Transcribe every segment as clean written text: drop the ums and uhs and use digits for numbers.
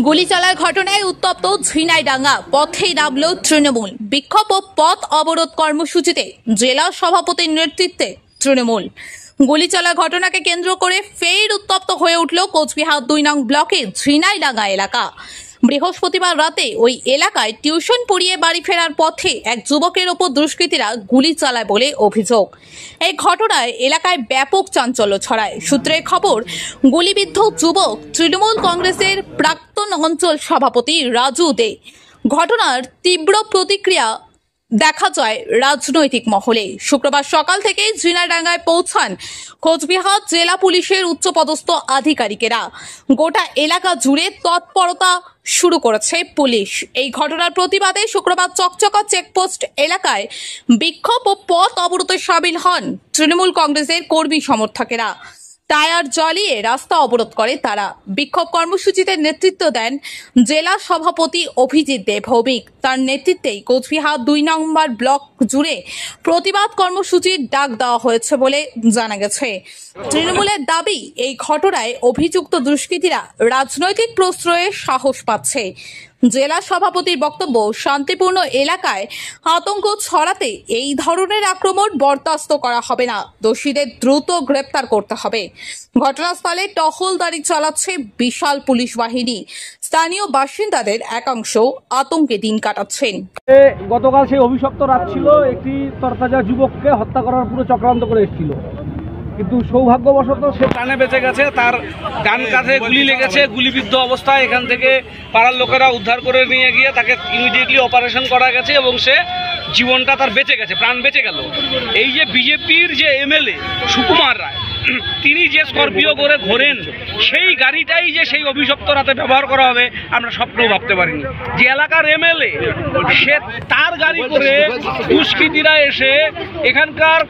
গুলি চালার ঘটনায় উত্তপ্ত ঝিনাইডাঙ্গা, পথেই নামল তৃণমূল। বিক্ষোভ ও পথ অবরোধ কর্মসূচিতে জেলা সভাপতির নেতৃত্বে তৃণমূল। গুলি চালার ঘটনাকে কেন্দ্র করে ফের উত্তপ্ত হয়ে উঠল কোচবিহার ২ নং ব্লকের ঝিনাইডাঙ্গা এলাকা। বৃহস্পতিবার রাতে ওই এলাকায় টিউশন পড়িয়ে বাড়ি ফেরার পথে এক যুবকের ওপর দুষ্কৃতীরা গুলি চালায় বলে অভিযোগ। এই ঘটনায় এলাকায় ব্যাপক চাঞ্চল্য ছড়ায়। সূত্রের খবর, গুলিবিদ্ধ যুবক তৃণমূল কংগ্রেসের প্রাক্তন অঞ্চল সভাপতি রাজু দে। ঘটনার তীব্র প্রতিক্রিয়া দেখা যায় রাজনৈতিক মহলে। শুক্রবার সকাল থেকে ঝিনাইডাঙ্গায় পৌঁছান কোচবিহার জেলা পুলিশের উচ্চপদস্থ আধিকারিকেরা। গোটা এলাকা জুড়ে তৎপরতা শুরু করেছে পুলিশ। এই ঘটনার প্রতিবাদে শুক্রবার চকচকা চেকপোস্ট এলাকায় বিক্ষোভ ও পথ অবরোধে সামিল হন তৃণমূল কংগ্রেসের কর্মী সমর্থকেরা। টায়ার জ্বালিয়ে রাস্তা অবরোধ করে তারা। বিক্ষোভ কর্মসূচিতে নেতৃত্ব দেন জেলা সভাপতি অভিজিৎ দে ভৌমিক। তার নেতৃত্বেই কোচবিহার ২ নম্বর ব্লক জুড়ে প্রতিবাদ কর্মসূচির ডাক দেওয়া হয়েছে বলে জানা গেছে। তৃণমূলের দাবি, এই ঘটনায় অভিযুক্ত দুষ্কৃতীরা রাজনৈতিক প্রশ্রয়ে সাহস পাচ্ছে। জেলা সভাপতির বক্তব্য, শান্তিপূর্ণ এলাকায় আতঙ্ক ছড়াতে এই ধরনের আক্রমণ বরদাস্ত করা হবে না। দোষীদের দ্রুত গ্রেপ্তার করতে হবে। ঘটনাস্থলে টহলদারি চালাচ্ছে বিশাল পুলিশ বাহিনী। স্থানীয় বাসিন্দাদের একাংশ আতঙ্কে দিন কাটাচ্ছেন। গতকাল সেই অভিশপ্ত রাত ছিল, একটি তরতাজা যুবককে হত্যা করার পুরো চক্রান্ত করে এসেছিল, কিন্তু সৌভাগ্যবশত সে প্রাণে বেঁচে গেছে। তার ডান কাঁধে গুলি লেগেছে, গুলিবিদ্ধ অবস্থায় এখান থেকে পাড়ার লোকেরা উদ্ধার করে নিয়ে গিয়ে তাকে ইমিডিয়েটলি অপারেশন করা গেছে এবং সে জীবনটা তার বেঁচে গেছে, প্রাণ বেঁচে গেল। এই যে বিজেপির যে এমএলএ সুকুমার রায়, তিনি যে স্করপিও করে ঘোরেন, সেই গাড়িটাই যে সেই অভিশপ্ত রাতে ব্যবহার করা হবে আমরা স্বপ্নেও ভাবতে পারিনি। যে এলাকার এমএলএ, সে তার গাড়ি করে দুষ্কৃতীরা এসে এখানকার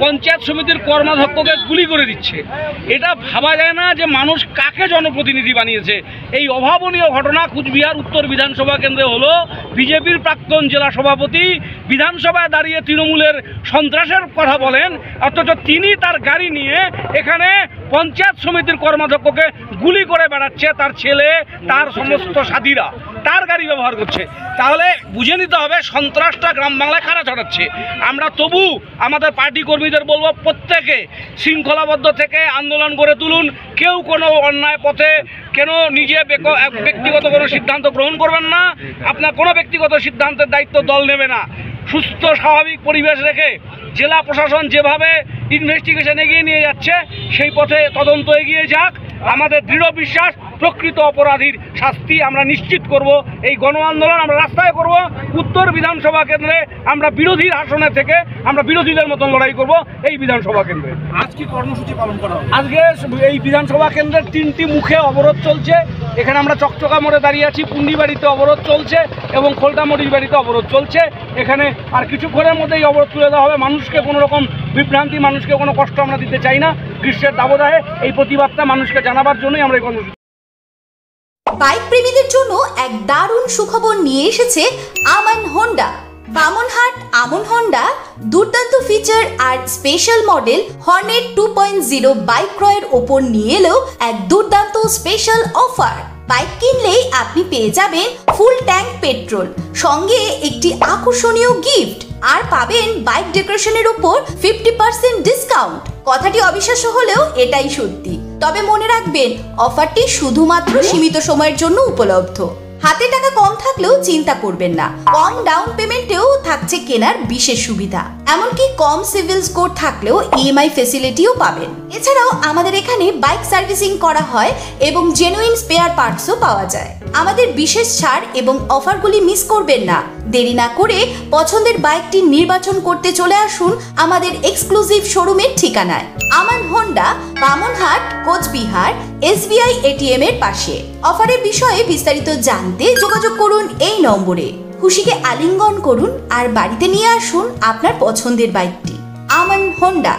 পঞ্চায়েত সমিতির কর্মাধ্যক্ষকে গুলি করে দিচ্ছে। এটা ভাবা যায় না যে মানুষ কাকে জনপ্রতিনিধি বানিয়েছে। এই অভাবনীয় ঘটনা কুচবিহার উত্তর বিধানসভা কেন্দ্রে হলো। বিজেপির প্রাক্তন জেলা সভাপতি বিধানসভায় দাঁড়িয়ে তৃণমূলের সন্ত্রাসের কথা বলেন, অথচ তিনি তার গাড়ি নিয়ে এখানে পঞ্চায়েত সমিতির কর্মাধ্যক্ষকে গুলি করে বেড়াচ্ছে। তার ছেলে, তার সমস্ত সাথীরা তার গাড়ি ব্যবহার করছে। তাহলে বুঝে নিতে হবে সন্ত্রাসটা গ্রাম বাংলায় কারা ছড়াচ্ছে। আমরা তবু আমাদের পার্টি কর্মীদের বলবো, প্রত্যেকে শৃঙ্খলাবদ্ধ থেকে আন্দোলন গড়ে তুলুন। কেউ কোনো অন্যায় পথে কেন নিজে ব্যক্তিগত কোনো সিদ্ধান্ত গ্রহণ করবেন না। আপনার কোনো ব্যক্তিগত সিদ্ধান্তের দায়িত্ব দল নেবে না। সুস্থ স্বাভাবিক পরিবেশ রেখে জেলা প্রশাসন যেভাবে ইনভেস্টিগেশন এগিয়ে নিয়ে যাচ্ছে, সেই পথে তদন্ত এগিয়ে যাক। আমাদের দৃঢ় বিশ্বাস, প্রকৃত অপরাধীর শাস্তি আমরা নিশ্চিত করব। এই গণ আন্দোলন আমরা রাস্তায় করব। উত্তর বিধানসভা কেন্দ্রে আমরা বিরোধীর আসনে থেকে আমরা বিরোধীদের মতন লড়াই করব। এই বিধানসভা কেন্দ্রে আজ কি কর্মসূচি পালন করা হবে? আজকে এই বিধানসভা কেন্দ্রের 3টি মুখে অবরোধ চলছে। এখানে আমরা চকচকা মোড়ে দাঁড়িয়ে আছি, পুন্ডিবাড়িতে অবরোধ চলছে এবং খোলটামড়ির বাড়িতে অবরোধ চলছে। এখানে আর কিছুক্ষণের মধ্যে এই অবরোধ তুলে দেওয়া হবে। মানুষকে কোনো রকম বিভ্রান্তি, মানুষকে কোনো কষ্ট আমরা দিতে চাই না। গ্রীষ্মের দাবদাহে এই প্রতিবাদটা মানুষকে জানাবার জন্যই আমরা এই কর্মসূচি। বাইক প্রেমীদের জন্য এক দারুণ সুখবর নিয়ে এসেছে আমান হোন্ডা। বামনহাট আমন হোন্ডা দুর্দান্ত ফিচার আর স্পেশাল মডেল হর্নেট 2.0 বাইক ক্রয়ের ওপর নিয়ে এলো এক দুর্দান্ত স্পেশাল অফার। বাইক কিনলেই আপনি পেয়ে যাবেন ফুল ট্যাঙ্ক পেট্রোল, সঙ্গে একটি আকর্ষণীয় গিফট, আর পাবেন বাইক ডেকোরেশনের উপর 50% ডিসকাউন্ট। কথাটি অবিশ্বাস্য হলেও এটাই সত্যি। তবে মনে রাখবেন, অফারটি শুধুমাত্র সীমিত সময়ের জন্য উপলব্ধ। হাতে টাকা কম থাকলেও চিন্তা করবেন না, কম ডাউন পেমেন্টেও থাকছে কেনার বিশেষ সুবিধা। এমনকি কম সিভিল স্কোর থাকলেও ইএমআই ফেসিলিটিও পাবেন। এছাড়াও আমাদের এখানে বাইক সার্ভিসিং করা হয় এবং জেনুইন স্পেয়ার পার্টসও পাওয়া যায়। আমাদের বিশেষ ছাড় এবং অফারগুলি মিস করবেন না। দেরি না করে পছন্দের বাইকটি নির্বাচন করতে চলে আসুন আমাদের এক্সক্লুসিভ শোরুমের ঠিকানায়, Aman Honda, Bamanhat, Cooch Behar, SBI ATM এর পাশে। অফারের বিষয়ে বিস্তারিত জানতে যোগাযোগ করুন এই নম্বরে। খুশিকে আলিঙ্গন করুন আর বাড়িতে নিয়ে আসুন আপনার পছন্দের বাইকটি। আমান হোন্ডা।